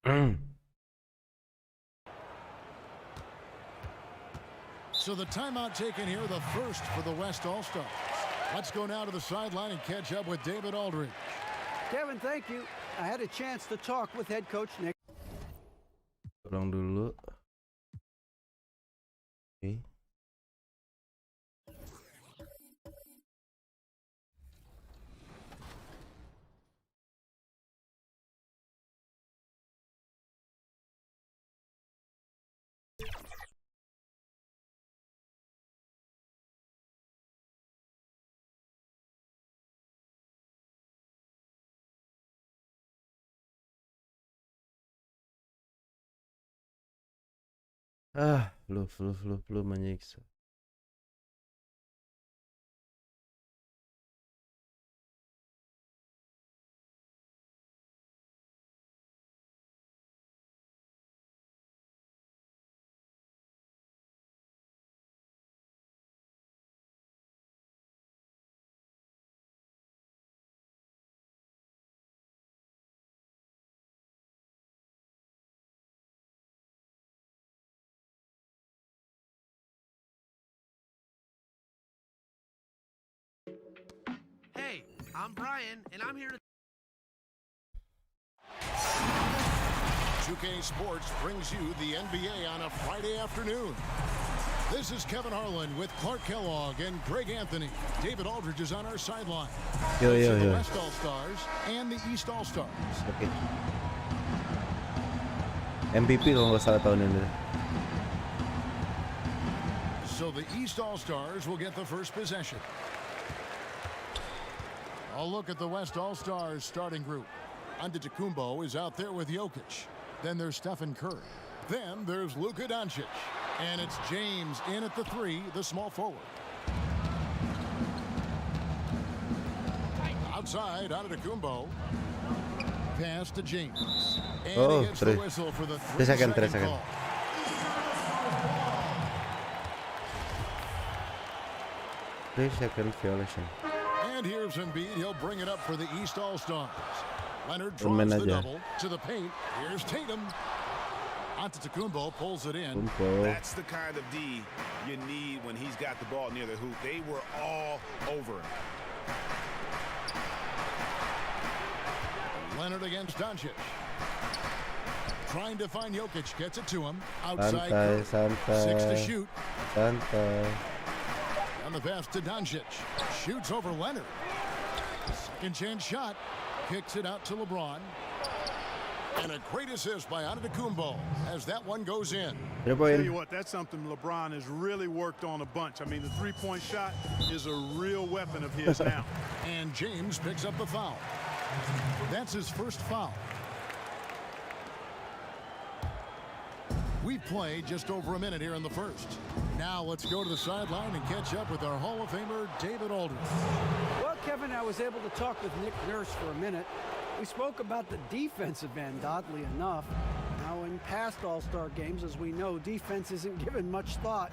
So the timeout taken here, the first for the West All-Stars. Let's go now to the sideline and catch up with David Aldridge. Kevin, thank you. I had a chance to talk with head coach Nick. Tolong dulu. Oke. Flu menyiksa. Hey, I'm Brian, and I'm here to... 2K Sports brings you the NBA on a Friday afternoon. This is Kevin Harlan with Clark Kellogg and Greg Anthony. David Aldridge is on our sideline. Yo. The West All-Stars and the East All-Stars. Oke. MVP kalau nggak salah tahun ini. So the East All-Stars will get the first possession. A look at the West All-Stars starting group. Antetokounmpo is out there with Jokic. Then there's Stephen Curry. Then there's Luka Doncic. And it's James in at the three, the small forward. Outside, Antetokounmpo. Pass to James. And he gets the whistle for the 3 second call. Second violation. And here's Embiid. He'll bring it up for the East All-Stars. Leonard draws the double to the paint. Here's Tatum. Antetokounmpo pulls it in. That's the kind of D you need when he's got the ball near the hoop. They were all over him. Leonard against Doncic. Trying to find Jokic. Gets it to him. Outside. Santai. 6 to shoot. Santai. On the pass to Doncic. Shoots over Leonard. Second chance shot. Kicks it out to LeBron. And a great assist by Antetokounmpo as that one goes in. Tell you what, that's something LeBron has really worked on a bunch. I mean, the three-point shot is a real weapon of his now. And James picks up the foul. That's his first foul. We've played just over a minute here in the first. Now let's go to the sideline and catch up with our Hall of Famer, David Aldridge. Well, Kevin, I was able to talk with Nick Nurse for a minute. We spoke about the defensive end, oddly enough. Now, in past All-Star games, as we know, defense isn't given much thought.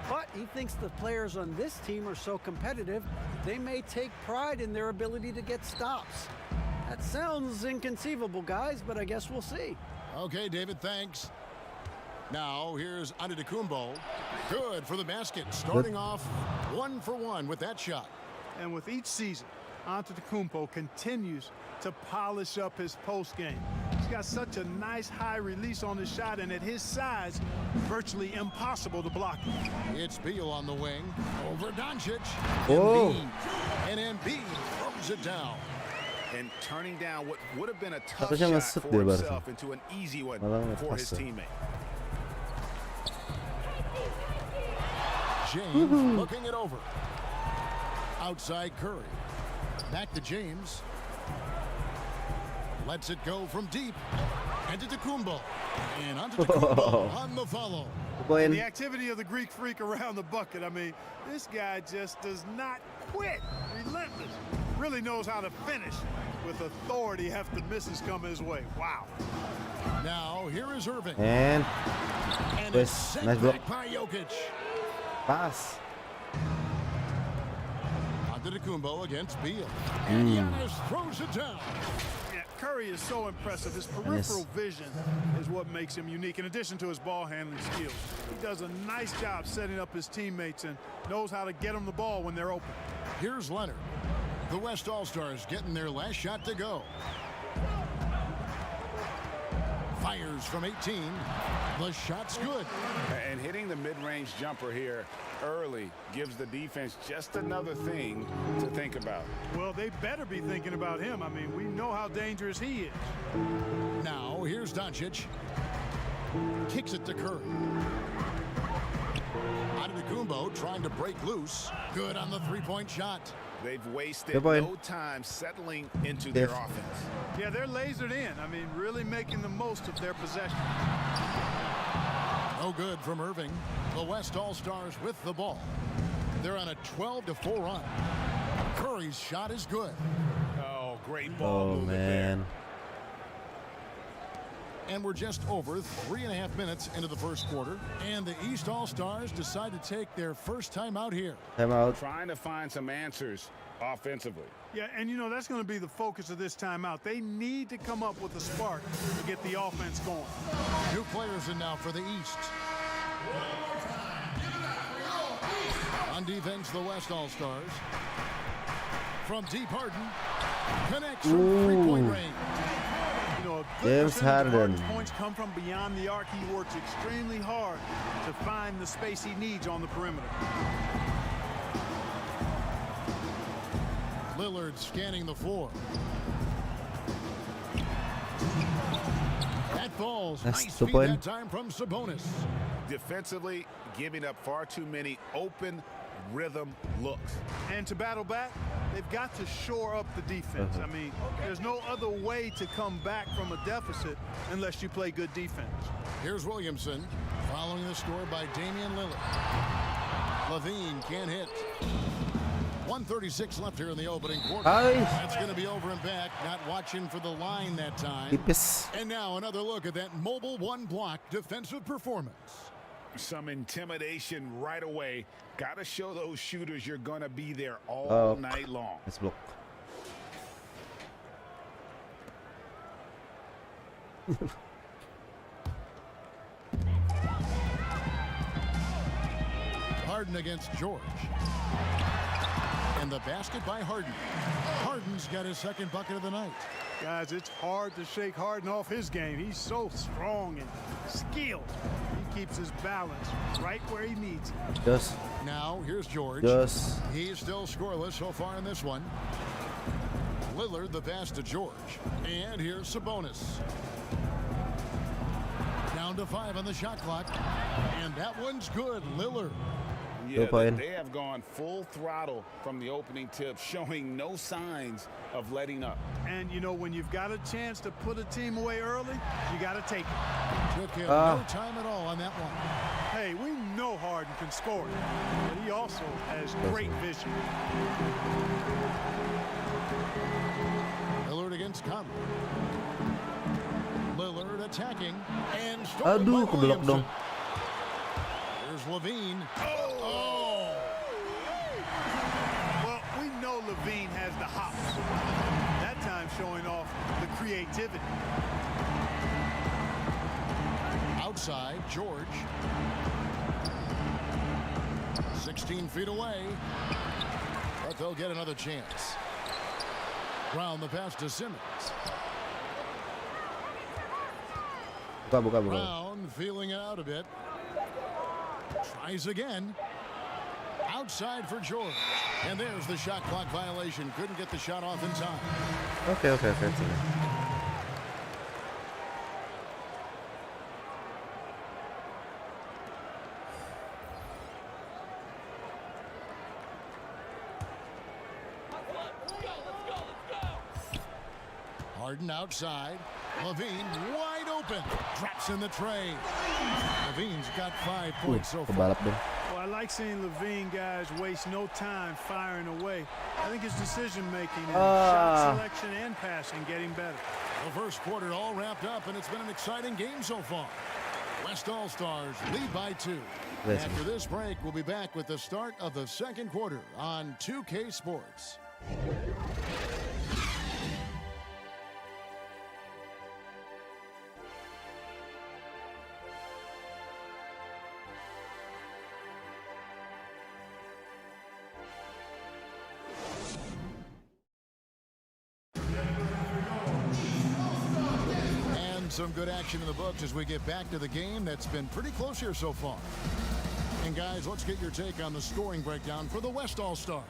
But he thinks the players on this team are so competitive, they may take pride in their ability to get stops. That sounds inconceivable, guys, but I guess we'll see. Okay, David, thanks. Now, here's Antetokounmpo. Good for the basket. Starting off 1 for 1 with that shot. And with each season, Antetokounmpo continues to polish up his post game. He's got such a nice high release on his shot, and at his size, virtually impossible to block him. It's Beal on the wing. Over Doncic. Oh. Embiid. And Embiid throws it down. And turning down what would have been a tough Harusnya shot ngesut for dia himself into an easy one Malah for his ngepas. teammate. James looking it over. Outside Curry. Back to James. Lets it go from deep. Antetokounmpo. And Antetokounmpo on the follow. And the activity of the Greek freak around the bucket. I mean, this guy just does not quit. Relentless. Really knows how to finish with authority after misses come his way. Wow. Now here is Irving. And it's sent nice back by Jokic. Pass. Antetokounmpo against Beal. And Giannis throws it down. Yeah, Curry is so impressive. His peripheral vision is what makes him unique, in addition to his ball handling skills. He does a nice job setting up his teammates and knows how to get them the ball when they're open. Here's Leonard. The West All-Stars getting their last shot to go. Fires from 18. The shot's good. And hitting the mid-range jumper here early gives the defense just another thing to think about. Well, they better be thinking about him. I mean, we know how dangerous he is. Now, here's Doncic. Kicks it to Curry. Antetokounmpo trying to break loose. Good on the three-point shot. They've wasted Good point. no time settling into their Yes. offense. Yeah, they're lasered in. I mean, really making the most of their possession. No good from Irving. The West All-Stars with the ball. They're on a 12-4 run. Curry's shot is good. Oh, great ball Oh, movement man. there. And we're just over 3.5 minutes into the first quarter. And the East All-Stars decide to take their first time out here. Time out. Trying to find some answers offensively. Yeah, and you know, that's going to be the focus of this timeout. They need to come up with a spark to get the offense going. New players in now for the East. On defense, the West All-Stars. From deep, Harden connects from three-point range. You know, a good James percentage of Harden's Harden. points come from beyond the arc. He works extremely hard to find the space he needs on the perimeter. Lillard scanning the floor. That falls. That's Nice the feed point. that time from Sabonis. Defensively, giving up far too many open rhythm looks. And to battle back, they've got to shore up the defense. I mean, there's no other way to come back from a deficit unless you play good defense. Here's Williamson following the score by Damian Lillard. Levine can't hit. 1:36 left here in the opening quarter. Ay. That's going to be over and back. Not watching for the line that time. Tipis. And now another look at that mobile one-block defensive performance. Some intimidation right away. Got to show those shooters you're going to be there all night long. Let's block. Harden against George. And the basket by Harden. Harden's got his second bucket of the night. Guys, it's hard to shake Harden off his game. He's so strong and skilled. He keeps his balance right where he needs it. Just. Now, here's George. Just. He's still scoreless so far in this one. Lillard the pass to George. And here's Sabonis. Down to 5 on the shot clock. And that one's good. Lillard. Yeah, point. they have gone full throttle from the opening tip, showing no signs of letting up. And, you know, when you've got a chance to put a team away early, you got to take it. Took him no time at all on that one. Hey, we know Harden can score, but he also has great vision. Lillard against Conley. Lillard attacking. And stolen Aduh, by keblok Williamson. dong. Here's Levine. Well, we know Levine has the hops. That time showing off the creativity. Outside, George. 16 feet away. But they'll get another chance. Brown the pass to Simmons. Buka. Brown feeling it out a bit. Tries again. Outside for George. And there's the shot clock violation. Couldn't get the shot off in time. Okay. It's okay. Harden outside. Levine wide open. Drops in the tray. Levine's got 5 points so far. Kebalap dong. Well, I like seeing Levine, guys, waste no time firing away. I think his decision-making and shot selection and passing getting better. The first quarter all wrapped up, and it's been an exciting game so far. West All-Stars lead by 2. Listen. After this break, we'll be back with the start of the second quarter on 2K Sports. And some good action in the books as we get back to the game that's been pretty close here so far. And guys, let's get your take on the scoring breakdown for the West All-Stars.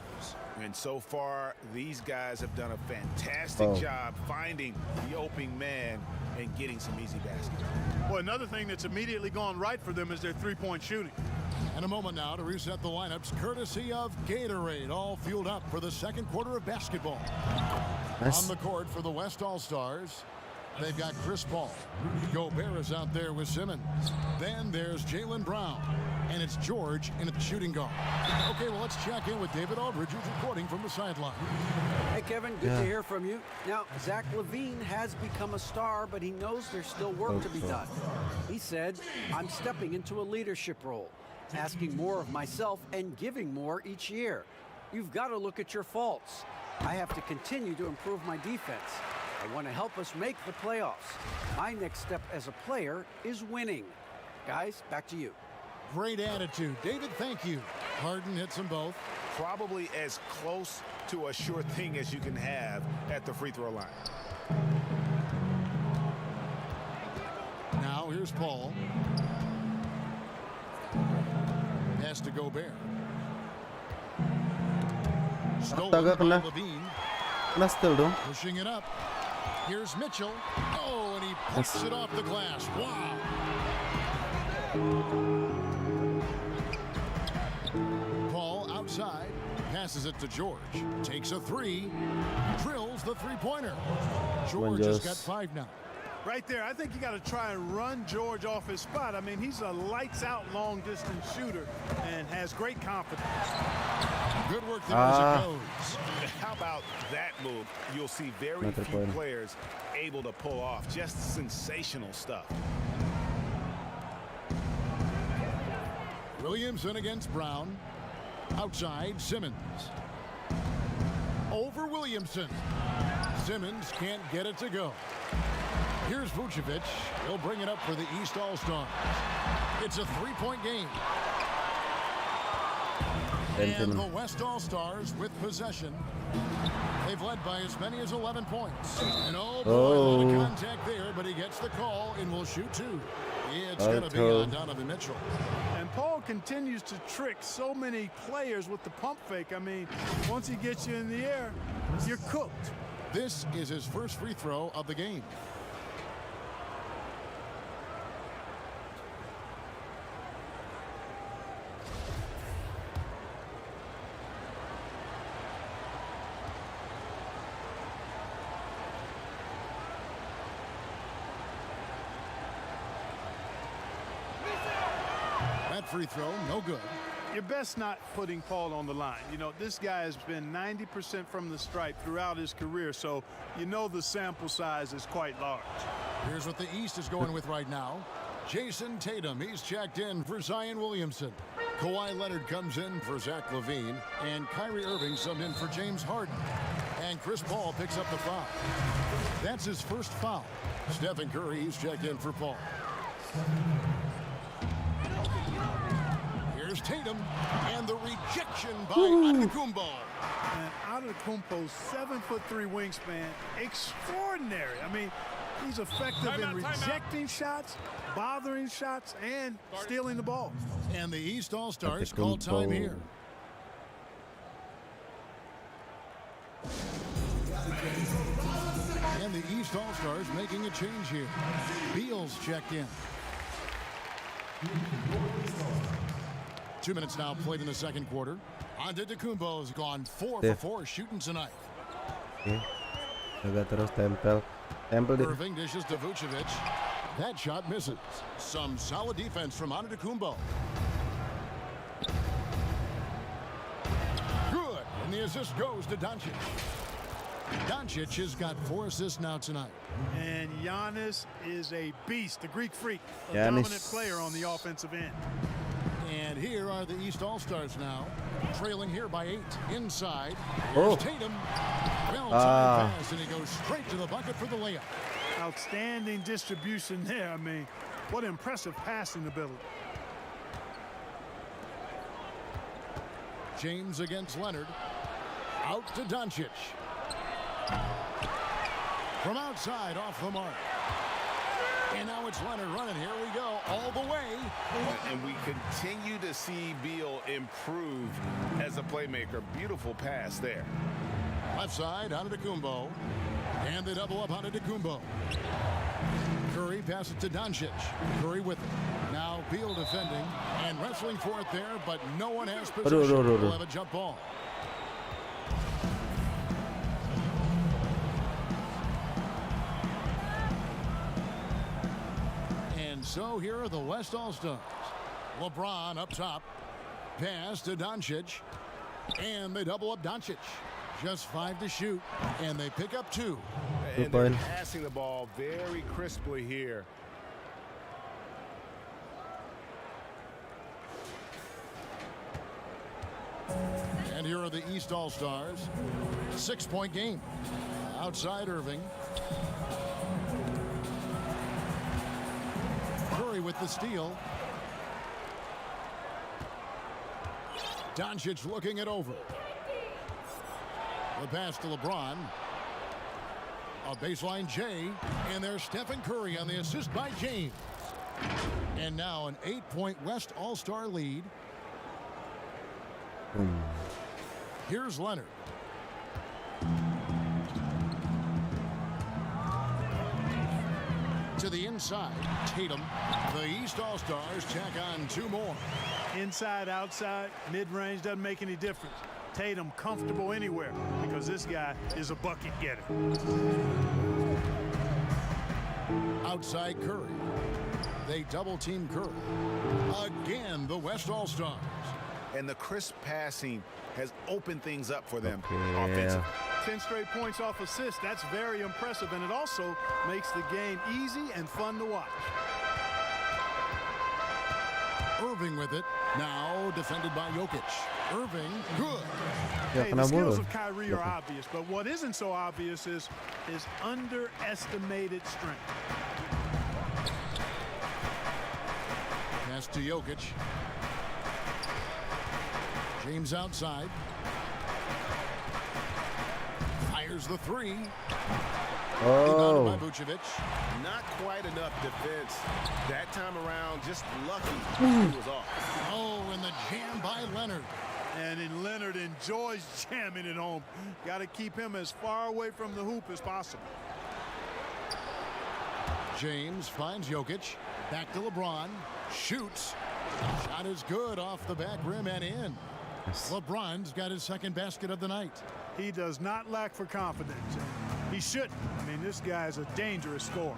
And so far, these guys have done a fantastic job finding the opening man and getting some easy baskets. Well, another thing that's immediately gone right for them is their three-point shooting. And a moment now to reset the lineups, courtesy of Gatorade, all fueled up for the second quarter of basketball. Nice. On the court for the West All-Stars, they've got Chris Paul. Gobert is out there with Simmons. Then there's Jaylen Brown. And it's George in at the shooting guard. Okay, well, let's check in with David Aldridge, who's reporting from the sideline. Hey, Kevin, good to hear from you. Now, Zach LaVine has become a star, but he knows there's still work to be done. He said, I'm stepping into a leadership role, asking more of myself and giving more each year. You've got to look at your faults. I have to continue to improve my defense. I want to help us make the playoffs. My next step as a player is winning. Guys, back to you. Great attitude. David, thank you. Harden hits them both. Probably as close to a sure thing as you can have at the free throw line. Now here's Paul. Pass to Gobert. Stolen by kena. LaVine. Kena still dong. Pushing it up. Here's Mitchell. Oh, and he puts it off the glass. Wow. Paul outside. Passes it to George. Takes a three. Drills the three-pointer. George has got 5 now. Right there, I think you got to try and run George off his spot. I mean, he's a lights-out long-distance shooter and has great confidence. Good work there as it goes. How about that move? You'll see very few players able to pull off. Just sensational stuff. Williamson against Brown. Outside, Simmons. Over Williamson. Simmons can't get it to go. Here's Vucevic. He'll bring it up for the East All-Stars. It's a 3-point game. And the West All-Stars with possession. They've led by as many as 11 points. And oh boy, a lot of contact there, but he gets the call and will shoot 2. It's going to be on Donovan Mitchell. And Paul continues to trick so many players with the pump fake. I mean, once he gets you in the air, you're cooked. This is his first free throw of the game. That free throw, no good. You're best not putting Paul on the line. You know, this guy has been 90% from the stripe throughout his career, so you know the sample size is quite large. Here's what the East is going with right now. Jason Tatum, he's checked in for Zion Williamson. Kawhi Leonard comes in for Zach LaVine, and Kyrie Irving subbed in for James Harden. And Chris Paul picks up the foul. That's his first foul. Stephen Curry, he's checked in for Paul. Here's Tatum, and the rejection by Antetokounmpo. And Antetokounmpo's 7'3" wingspan, extraordinary. I mean, he's effective in rejecting shots, bothering shots, and stealing the ball. And the East All-Stars call time here. And the East All-Stars making a change here. Beal's checked in. 2 minutes now played in the second quarter. Antetokounmpo has gone 4 for 4 shooting tonight. Jaga terus tempel dia. Irving dishes to Vucevic. That shot misses. Some solid defense from Antetokounmpo. Good. And the assist goes to Doncic. Doncic has got 4 assists now tonight. And Giannis is a beast, a Greek freak, a dominant player on the offensive end. And here are the East All-Stars now, trailing here by 8. Inside, here's Tatum. Well-timed pass, and he goes straight to the bucket for the layup. Outstanding distribution there. I mean, what impressive passing ability. James against Leonard. Out to Doncic. From outside, off the mark. And now it's Leonard running. Here we go, all the way. And we continue to see Beal improve as a playmaker. Beautiful pass there. Left side, Antetokounmpo. And they double up Antetokounmpo. Curry passes to Doncic. Curry with it. Now Beal defending and wrestling for it there, but no one has possession. We'll have a jump ball. And so here are the West All-Stars. LeBron up top. Pass to Doncic. And they double up Doncic. Just 5 to shoot. And they pick up 2. And they're passing the ball very crisply here. And here are the East All-Stars. 6-point game. Outside Irving. Curry with the steal. Doncic looking it over. The pass to LeBron. A baseline J. And there's Stephen Curry on the assist by James. And now an 8-point West All-Star lead. Here's Leonard. To the inside, Tatum. The East All-Stars tack on 2 more. Inside, outside, mid-range doesn't make any difference. Tatum comfortable anywhere because this guy is a bucket getter. Outside Curry. They double team Curry. Again, the West All-Stars. And the crisp passing has opened things up for them offensively. 10 straight points off assists. That's very impressive, and it also makes the game easy and fun to watch. Irving with it. Now defended by Jokic. Irving, good. Hey, the skills of Kyrie are obvious, but what isn't so obvious is his underestimated strength. Pass to Jokic. James outside. Fires the 3. Oh. By Vucevic. Not quite enough defense. That time around, just lucky he was off. Oh, and the jam by Leonard. And Leonard enjoys jamming it home. Got to keep him as far away from the hoop as possible. James finds Jokic. Back to LeBron. Shoots. Shot is good off the back rim and in. Yes. LeBron's got his second basket of the night. He does not lack for confidence. He shouldn't. I mean, this guy is a dangerous scorer.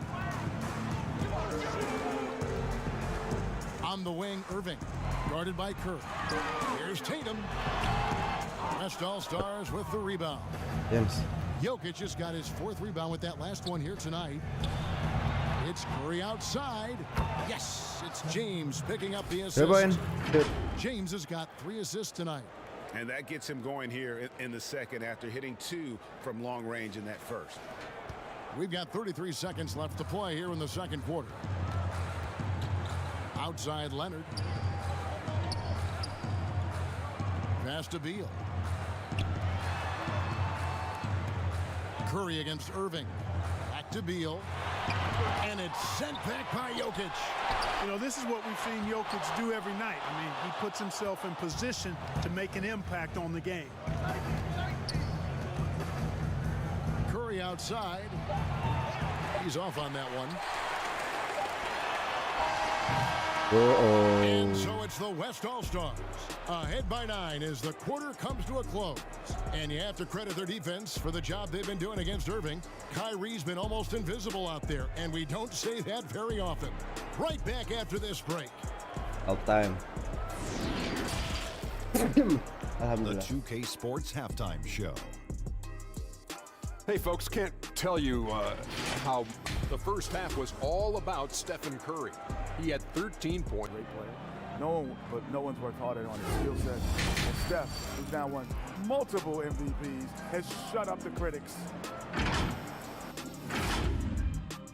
On the wing, Irving. Guarded by Curry. Here's Tatum. West All-Stars with the rebound. James. Jokic just got his 4th rebound with that last one here tonight. It's Curry outside. Yes, it's James picking up the assist. James has got 3 assists tonight. And that gets him going here in the second after hitting 2 from long range in that first. We've got 33 seconds left to play here in the second quarter. Outside Leonard. Pass to Beal. Curry against Irving. Back to Beal. And it's sent back by Jokic. You know, this is what we've seen Jokic do every night. I mean, he puts himself in position to make an impact on the game. Curry outside. He's off on that one. And so it's the West All-Stars. Ahead by 9 as the quarter comes to a close. And you have to credit their defense for the job they've been doing against Irving. Kyrie's been almost invisible out there, and we don't say that very often. Right back after this break. All time. The 2K Sports Halftime Show. Hey, folks, can't tell you how the first half was all about Stephen Curry. He had 13 points. Great player. No one's worked harder on his skill set. And Steph, who's now won multiple MVPs, has shut up the critics.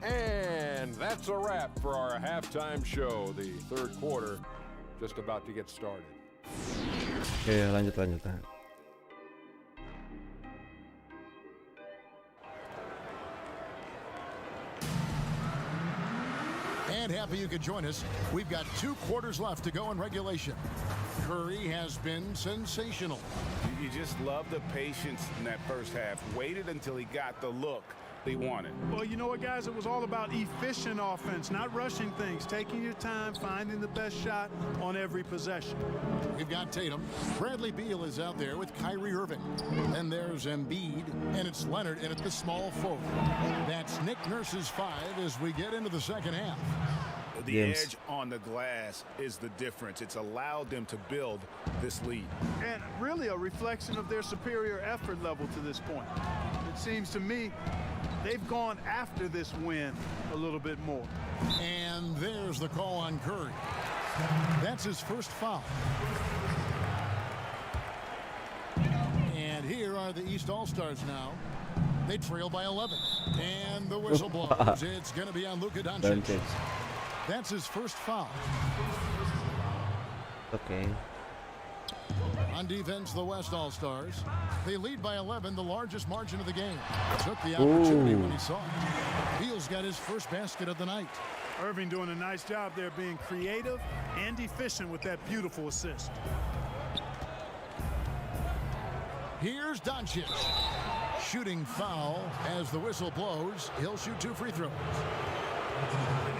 And that's a wrap for our halftime show. The third quarter just about to get started. Oke, lanjut. happy you could join us. We've got 2 quarters left to go in regulation. Curry has been sensational. You just love the patience in that first half. Waited until he got the look he wanted. Well, you know what, guys? It was all about efficient offense, not rushing things, taking your time, finding the best shot on every possession. We've got Tatum. Bradley Beal is out there with Kyrie Irving. And there's Embiid, and it's Leonard in at the small forward. That's Nick Nurse's 5 as we get into the second half. The edge on the glass is the difference. It's allowed them to build this lead. And really a reflection of their superior effort level to this point. It seems to me they've gone after this win a little bit more. And there's the call on Curry. That's his first foul. And here are the East All-Stars now. They trail by 11. And the whistle blows. It's going to be on Luka Doncic. That's his first foul. Okay. On defense, the West All-Stars. They lead by 11, the largest margin of the game. Took the opportunity when he saw it. Beal's got his first basket of the night. Irving doing a nice job there, being creative and efficient with that beautiful assist. Here's Doncic. Shooting foul as the whistle blows. He'll shoot 2 free throws.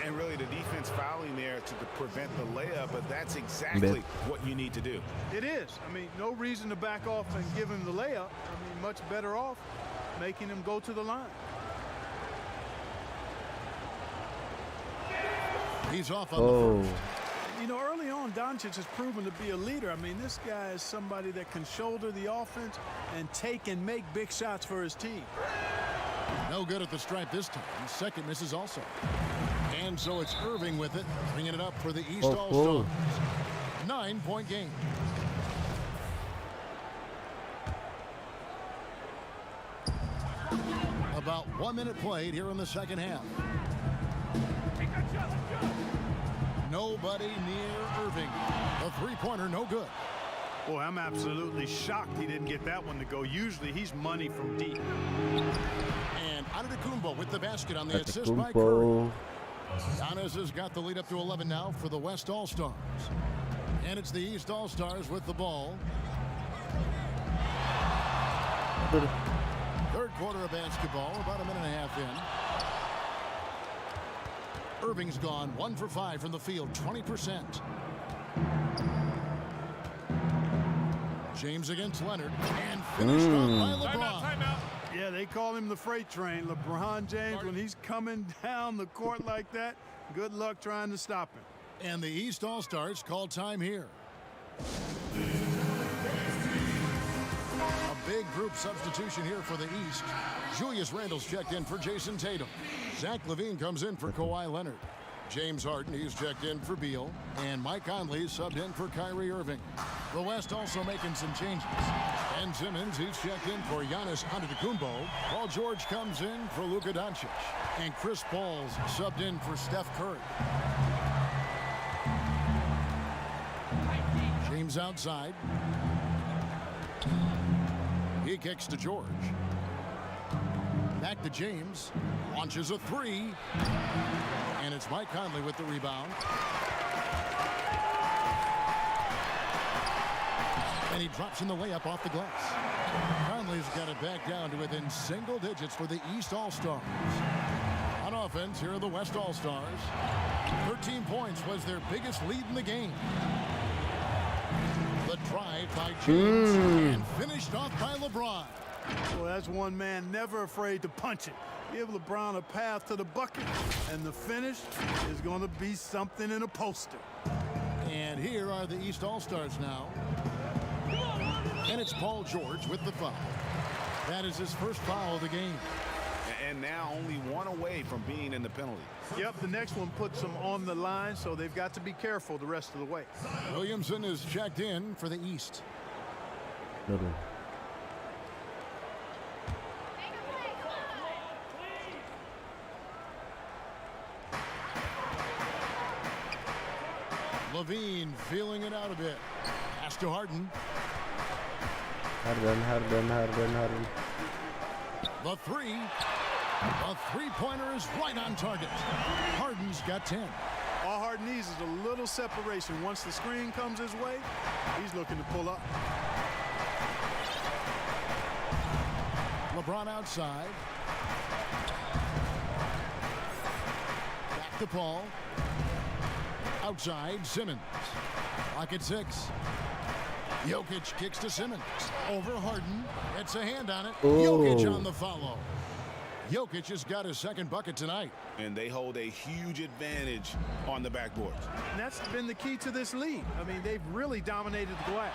And really the defense fouling there to prevent the layup, but that's exactly what you need to do. It is. I mean, no reason to back off and give him the layup. I mean, much better off making him go to the line. He's off on the first. You know, early on, Doncic has proven to be a leader. I mean, this guy is somebody that can shoulder the offense and take and make big shots for his team. No good at the stripe this time. The second misses also. And so it's Irving with it, bringing it up for the East All-Stars. 9-point game. About 1 minute played here in the second half. Nobody near Irving. The three-pointer, no good. Boy, I'm absolutely shocked he didn't get that one to go. Usually he's money from deep. And Antetokounmpo with the basket on the assist by Curry. Giannis has got the lead up to 11 now for the West All-Stars. And it's the East All-Stars with the ball. Third quarter of basketball, about a minute and a half in. Irving's gone 1 for 5 from the field, 20%. James against Leonard, and finished off by LeBron. Timeout. Yeah, they call him the freight train. LeBron James, when he's coming down the court like that, good luck trying to stop him. And the East All-Stars call time here. A big group substitution here for the East. Julius Randle's checked in for Jason Tatum. Zach LaVine comes in for Kawhi Leonard. James Harden, he's checked in for Beal. And Mike Conley subbed in for Kyrie Irving. The West also making some changes. Ben Simmons, he's checked in for Giannis Antetokounmpo. Paul George comes in for Luka Doncic. And Chris Paul's subbed in for Steph Curry. James outside. He kicks to George. Back to James. Launches a three. And it's Mike Conley with the rebound. And he drops in the layup off the glass. Conley's got it back down to within single digits for the East All-Stars. On offense, here are the West All-Stars. 13 points was their biggest lead in the game. The drive by James and finished off by LeBron. Well, that's one man never afraid to punch it. Give LeBron a path to the bucket, and the finish is going to be something in a poster. And here are the East All-Stars now. And it's Paul George with the foul. That is his first foul of the game. And now only one away from being in the penalty. Yep, the next one puts them on the line, so they've got to be careful the rest of the way. Williamson is checked in for the East. LaVine feeling it out a bit. Pass to Harden. Harden. The three. The three-pointer is right on target. Harden's got 10. Leonard needs is a little separation. Once the screen comes his way, he's looking to pull up. LeBron outside. Back to Paul. Outside, Simmons. Lock at 6. Jokic kicks to Simmons. Over Harden. Gets a hand on it. Jokic on the follow. Jokic has got his second bucket tonight. And they hold a huge advantage on the backboards. And that's been the key to this league. I mean, they've really dominated the glass.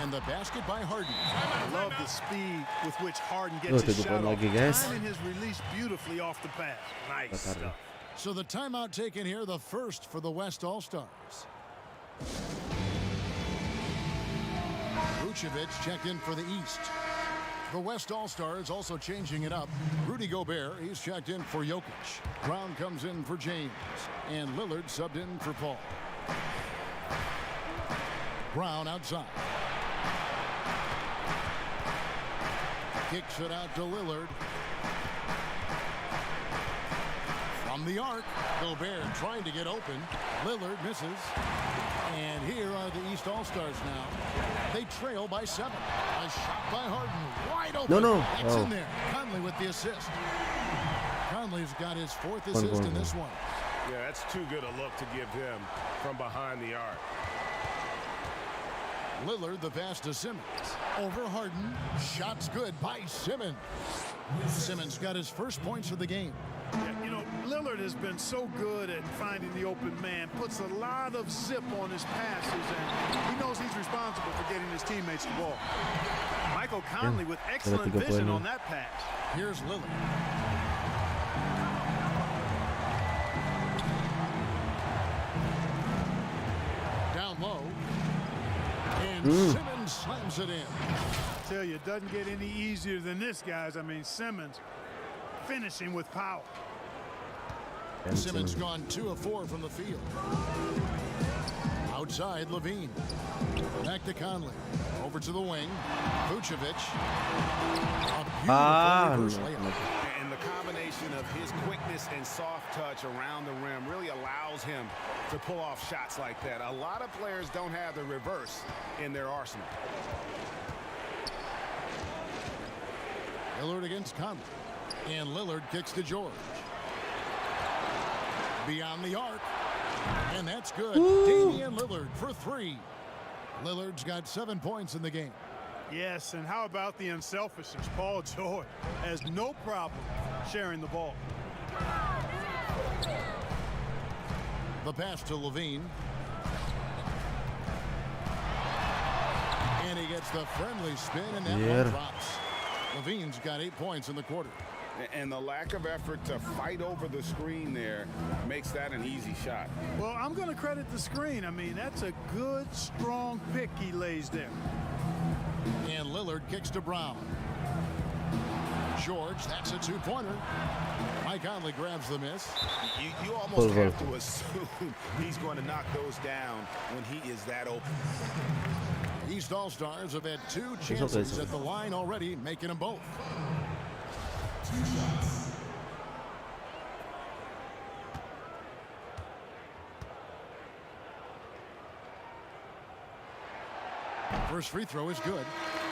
And the basket by Harden. I love the speed with which Harden gets his shot off. Timing his release beautifully off the pass. Nice stuff. So the timeout taken here, the first for the West All-Stars. Vucevic checked in for the East. The West All-Stars also changing it up. Rudy Gobert, he's checked in for Jokic. Brown comes in for James. And Lillard subbed in for Paul. Brown outside. Kicks it out to Lillard. From the arc, Gobert trying to get open. Lillard misses. And here are the East All-Stars now. They trail by 7. A shot by Harden. Wide open. No. That's in there. Conley with the assist. Conley's got his 4th assist in this one. Yeah, that's too good a look to give him from behind the arc. Lillard the pass to Simmons. Over Harden. Shot's good by Simmons. Simmons got his first points of the game. Yeah, you know, Lillard has been so good at finding the open man, puts a lot of zip on his passes, and he knows he's responsible for getting his teammates the ball. Michael Conley with excellent vision on that pass. Here's Lillard. Down low. And Simmons slams it in. I tell you, it doesn't get any easier than this, guys. I mean, Simmons finishing with power. And Simmons gone 2 of 4 from the field. Outside, Levine. Back to Conley. Over to the wing. Vucevic. A beautiful reverse layup. And the combination of his quickness and soft touch around the rim really allows him to pull off shots like that. A lot of players don't have the reverse in their arsenal. Lillard against Conley. And Lillard kicks to George. Beyond the arc. And that's good. Damian Lillard for 3. Lillard's got 7 points in the game. Yes, and how about the unselfishness? Paul George has no problem sharing the ball. The pass to Levine. And he gets the friendly spin, and that one drops. Levine's got 8 points in the quarter. And the lack of effort to fight over the screen there makes that an easy shot. Well, I'm going to credit the screen. I mean, that's a good, strong pick he lays there. And Lillard kicks to Brown. George, that's a 2-pointer. Mike Conley grabs the miss. You almost have to assume he's going to knock those down when he is that open. East All-Stars have had 2 chances at the line already, making them both. First free throw is good.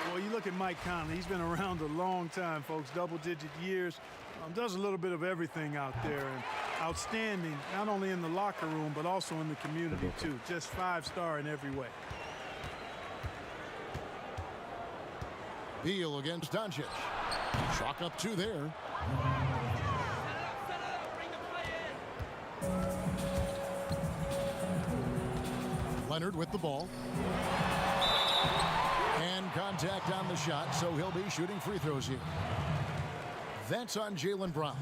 Well, you look at Mike Conley. He's been around a long time, folks, double-digit years. Does a little bit of everything out there, and outstanding, not only in the locker room, but also in the community, too. Just 5-star in every way. Beal against Doncic. Chalk up 2 there. Leonard with the ball. And contact on the shot, so he'll be shooting free throws here. That's on Jaylen Brown.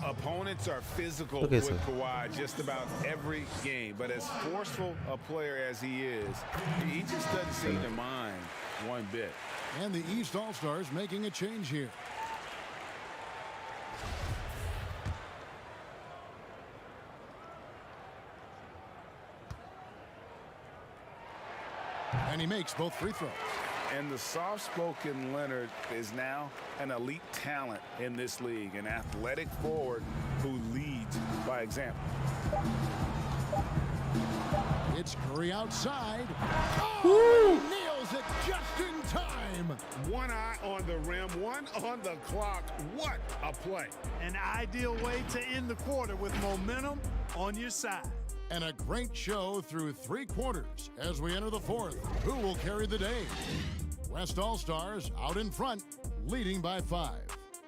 Opponents are physical with Kawhi just about every game, but as forceful a player as he is, he just doesn't seem to mind one bit. And the East All-Stars making a change here. And he makes both free throws. And the soft-spoken Leonard is now an elite talent in this league, an athletic forward who leads by example. It's Curry outside. Oh, he nails it just in time. One eye on the rim, one on the clock. What a play. An ideal way to end the quarter with momentum on your side. And a great show through 3 quarters as we enter the 4th. Who will carry the day? West All-Stars out in front, leading by 5.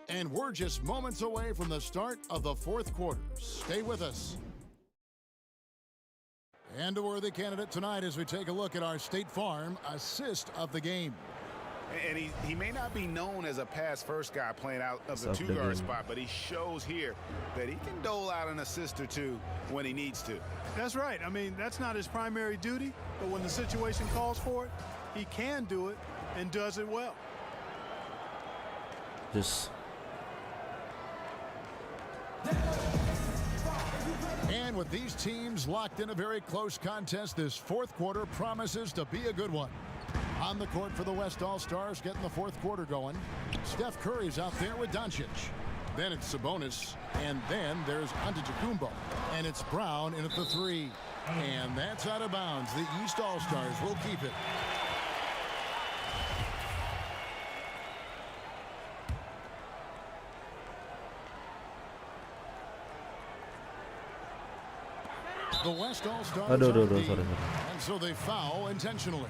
And we're just moments away from the start of the 4th quarter. Stay with us. And a worthy candidate tonight as we take a look at our State Farm assist of the game. And he may not be known as a pass-first guy playing out of the 2-guard spot, but he shows here that he can dole out an assist or 2 when he needs to. That's right. I mean, that's not his primary duty, but when the situation calls for it, he can do it and does it well. Just. And with these teams locked in a very close contest, this 4th quarter promises to be a good one. On the court for the West All-Stars, getting the 4th quarter going. Steph Curry's out there with Doncic. Then it's Sabonis, and then there's Antetokounmpo. And it's Brown in at the 3. And that's out of bounds. The East All-Stars will keep it. The West All-Stars sorry. and so they foul intentionally.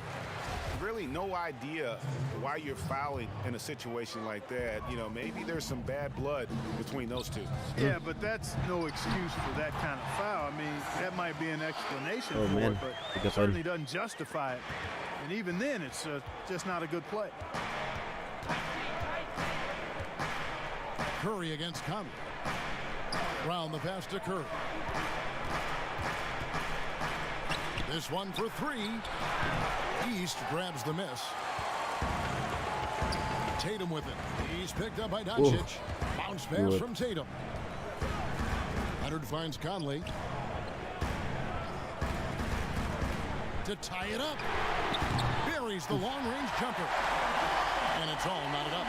Really no idea why you're fouling in a situation like that. You know, maybe there's some bad blood between those 2. Yeah, but that's no excuse for that kind of foul. I mean, that might be an explanation for it, but it certainly doesn't justify it. And even then, it's just not a good play. Curry against Conley. Brown the pass to Curry. This one for 3. East grabs the miss. Tatum with it. He's picked up by Doncic. Bounce pass from Tatum. Leonard finds Conley. To tie it up. Buries the long-range jumper. And it's all knotted up.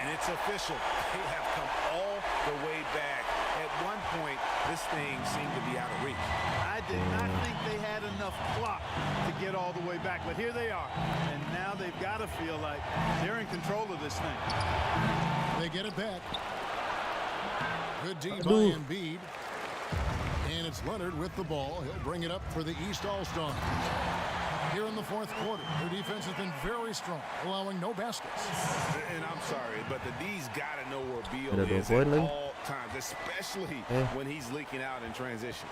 And it's official. They have come all the way back. At one point, this thing seemed to be out of reach. I did not think they had enough clock to get all the way back, but here they are. And now they've got to feel like they're in control of this thing. They get it back. Good D by Embiid. And it's Leonard with the ball. He'll bring it up for the East All-Stars. Here in the 4th quarter, their defense has been very strong, allowing no baskets. And I'm sorry, but the D's got to know where Beal is at all times, especially when he's leaking out in transition.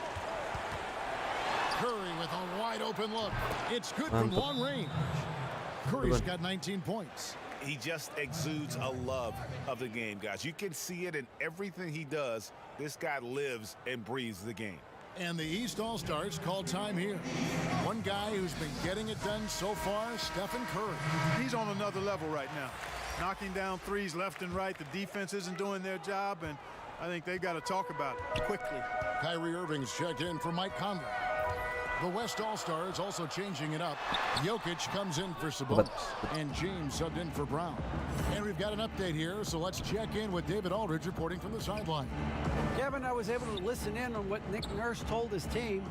Curry with a wide open look. It's good from long range. Curry's got 19 points. He just exudes a love of the game, guys. You can see it in everything he does. This guy lives and breathes the game. And the East All-Stars call time here. One guy who's been getting it done so far, Stephen Curry. He's on another level right now. Knocking down threes left and right. The defense isn't doing their job, and I think they've got to talk about it quickly. Kyrie Irving's checked in for Mike Conley. The West All-Stars also changing it up. Jokic comes in for Sabonis, and James subbed in for Brown. And we've got an update here, so let's check in with David Aldridge reporting from the sideline. Kevin, I was able to listen in on what Nick Nurse told his team.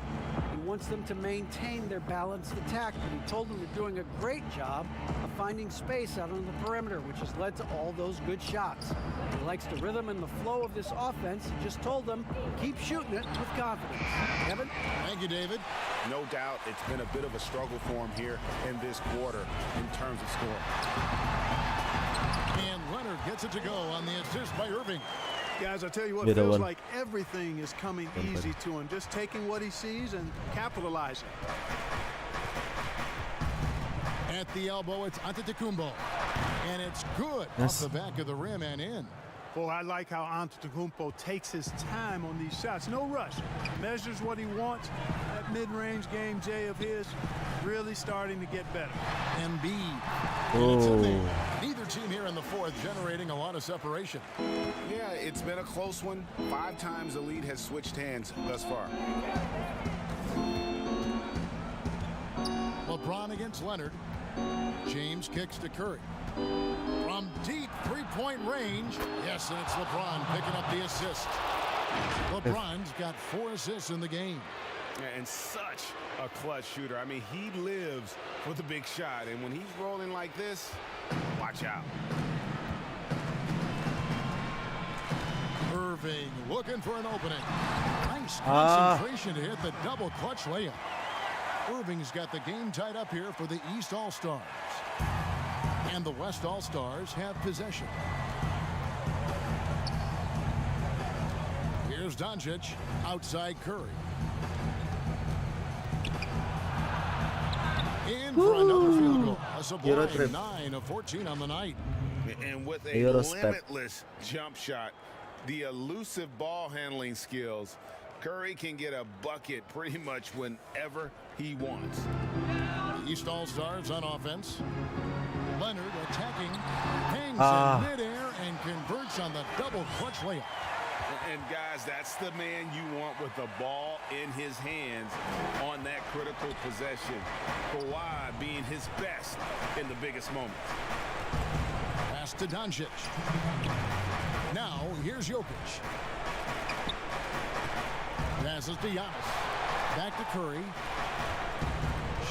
He wants them to maintain their balanced attack, but he told them they're doing a great job of finding space out on the perimeter, which has led to all those good shots. He likes the rhythm and the flow of this offense. He just told them, keep shooting it with confidence. Kevin? Thank you, David. No doubt it's been a bit of a struggle for him here in this quarter in terms of scoring. And Leonard gets it to go on the assist by Irving. Guys, I tell you what, it feels like everything is coming easy to him. Just taking what he sees and capitalizing. At the elbow, it's Antetokounmpo. And it's good off the back of the rim and in. Well, I like how Antetokounmpo takes his time on these shots. No rush. Measures what he wants. That mid-range game, Jay, of his, really starting to get better. Embiid. Oh. Neither team here in the 4th generating a lot of separation. Yeah, it's been a close one. 5 times the lead has switched hands thus far. LeBron against Leonard. James kicks to Curry. From deep three-point range. Yes, and it's LeBron picking up the assist. LeBron's got 4 assists in the game. And such a clutch shooter. I mean, he lives for the big shot. And when he's rolling like this, watch out. Irving looking for an opening. Nice concentration to hit the double clutch layup. Irving's got the game tied up here for the East All-Stars. And the West All-Stars have possession. Here's Doncic outside Curry. In for another field goal. A sublime 9 of 14 on the night. And with a limitless jump shot, the elusive ball handling skills, Curry can get a bucket pretty much whenever he wants. The East All-Stars on offense. Leonard attacking, hangs in midair and converts on the double clutch layup. And guys, that's the man you want with the ball in his hands on that critical possession. Kawhi being his best in the biggest moments. Pass to Doncic. Now, here's Jokic. Passes to Giannis. Back to Curry.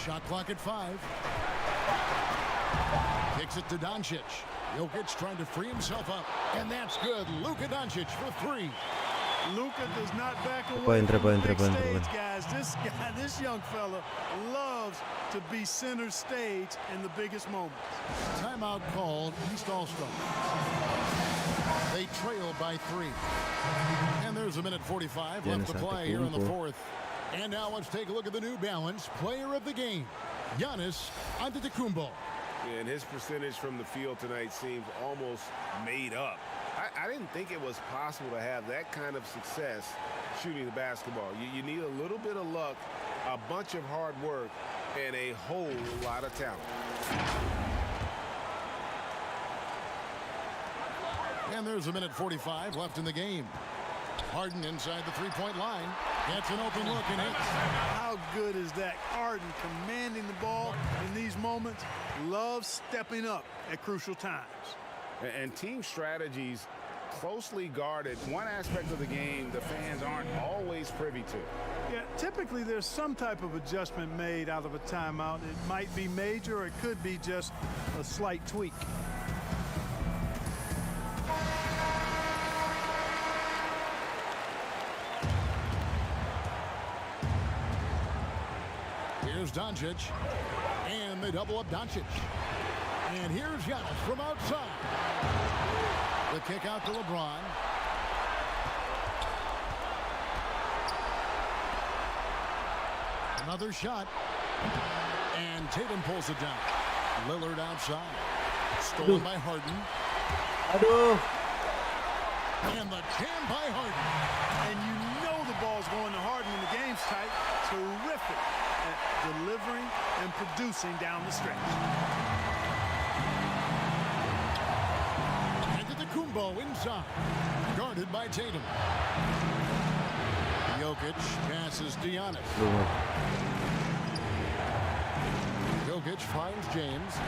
Shot clock at 5. Kicks it to Doncic. Jokic trying to free himself up. And that's good. Luka Doncic for 3. Luka does not back away from the big stage, guys. This young fella loves to be center stage in the biggest moments. Timeout called East All-Star. They trail by 3. And there's a minute 45 left to play here in the fourth. And now let's take a look at the New Balance player of the game, Giannis Antetokounmpo. And his percentage from the field tonight seems almost made up. I didn't think it was possible to have that kind of success shooting the basketball. You need a little bit of luck, a bunch of hard work, and a whole lot of talent. And there's a minute 45 left in the game. Harden inside the three-point line. Gets an open look and hits. How good is that? Harden commanding the ball in these moments. Loves stepping up at crucial times. And team strategies closely guarded. One aspect of the game the fans aren't always privy to. Yeah, typically there's some type of adjustment made out of a timeout. It might be major or it could be just a slight tweak. Here's Doncic, and they double up Doncic. And here's Giannis from outside. The kick out to LeBron. Another shot. And Tatum pulls it down. Lillard outside. Stolen by Harden. And the jam by Harden. And you know the ball's going to Harden when the game's tight. Terrific at delivering and producing down the stretch. Antetokounmpo inside. Guarded by Tatum. Jokic passes to Giannis. Jokic finds James.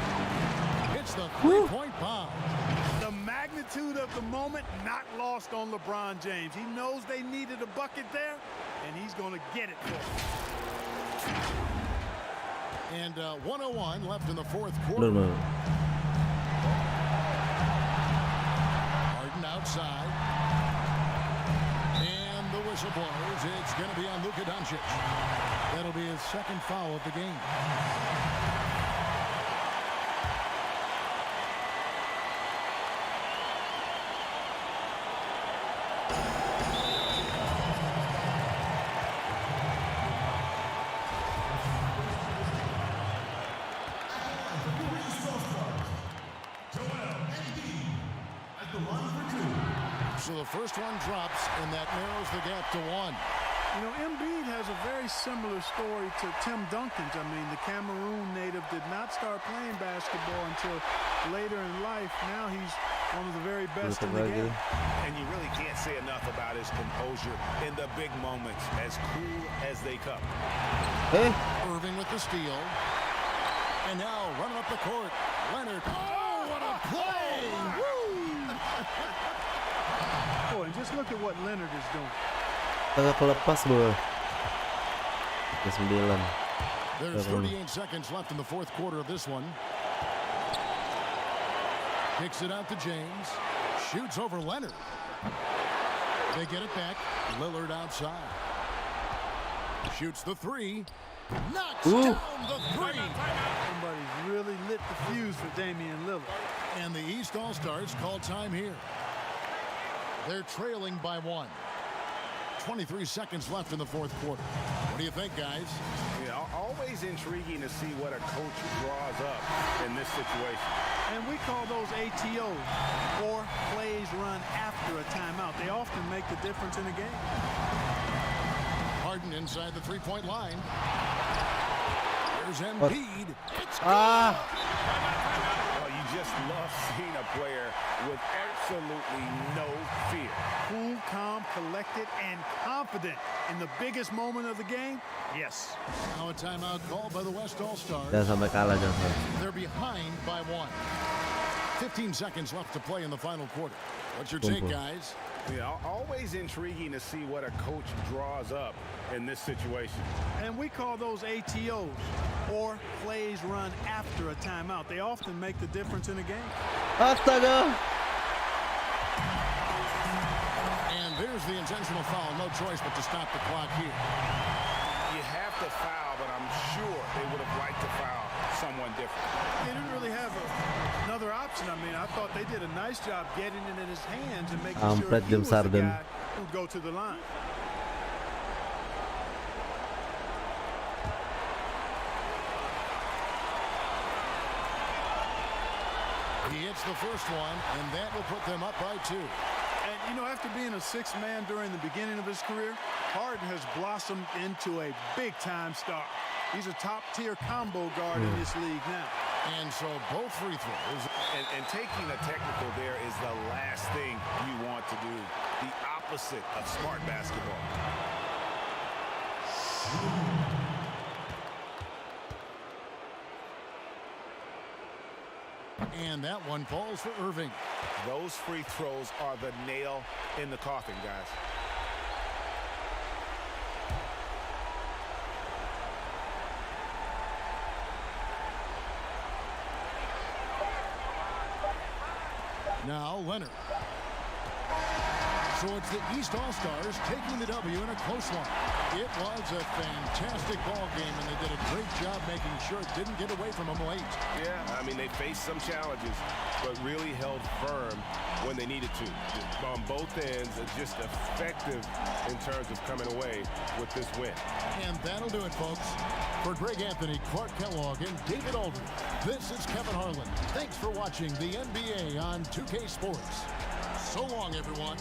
Hits the three-point bomb. The magnitude of the moment not lost on LeBron James. He knows they needed a bucket there, and he's going to get it for them. And 1:01 left in the fourth quarter. Harden outside. And the whistle blows. It's going to be on Luka Doncic. That'll be his second foul of the game. So the first one drops, and that narrows the gap to 1. You know, Embiid has a very similar story to Tim Duncan's. I mean, the Cameroon native did not start playing basketball until later in life. Now he's one of the very best in the game. And you really can't say enough about his composure in the big moments, as cool as they come. Hey. Irving with the steal. And now running up the court, Leonard. Oh, what a play! Woo! Boy, and just look at what Leonard is doing. Agak lepas bola. ke-9. There's 38 seconds left in the fourth quarter of this one. Kicks it out to James. Shoots over Leonard. They get it back. Lillard outside. Shoots the three. Knocks down the three. Somebody's really lit the fuse for Damian Lillard. And the East All-Stars call time here. They're trailing by 1. 23 seconds left in the fourth quarter. What do you think, guys? Yeah, always intriguing to see what a coach draws up in this situation. And we call those ATOs, or plays run after a timeout. They often make the difference in a game. Harden inside the three-point line. There's Embiid. It's Ah! Well, you just love seeing a player with absolutely no fear. Cool, calm, collected, and confident in the biggest moment of the game. Yes. Now a timeout called by the West All-Stars. Jangan sampai kalah, jangan sampai. They're behind by 1. 15 seconds left to play in the final quarter. What's your take, guys? Yeah, always intriguing to see what a coach draws up in this situation. And we call those ATOs, or plays run after a timeout. They often make the difference in a game. Astaga! And there's the intentional foul. No choice but to stop the clock here. You have to foul, but I'm sure they would have liked to foul someone different. They didn't really have another option. I mean, I thought they did a nice job getting it in his hands and making sure he was the guy who'd go to the line. He hits the first one, and that will put them up by 2. And, you know, after being a sixth man during the beginning of his career, Harden has blossomed into a big-time star. He's a top-tier combo guard in this league now. And so both free throws. And taking a technical there is the last thing you want to do. The opposite of smart basketball. And that one falls for Irving. Those free throws are the nail in the coffin, guys. Now Leonard. So it's the East All-Stars taking the W in a close one. It was a fantastic ball game, and they did a great job making sure it didn't get away from them late. Yeah, I mean, they faced some challenges, but really held firm when they needed to. On both ends, just effective in terms of coming away with this win. And that'll do it, folks. For Greg Anthony, Clark Kellogg, and David Aldridge, this is Kevin Harlan. Thanks for watching the NBA on 2K Sports. So long, everyone.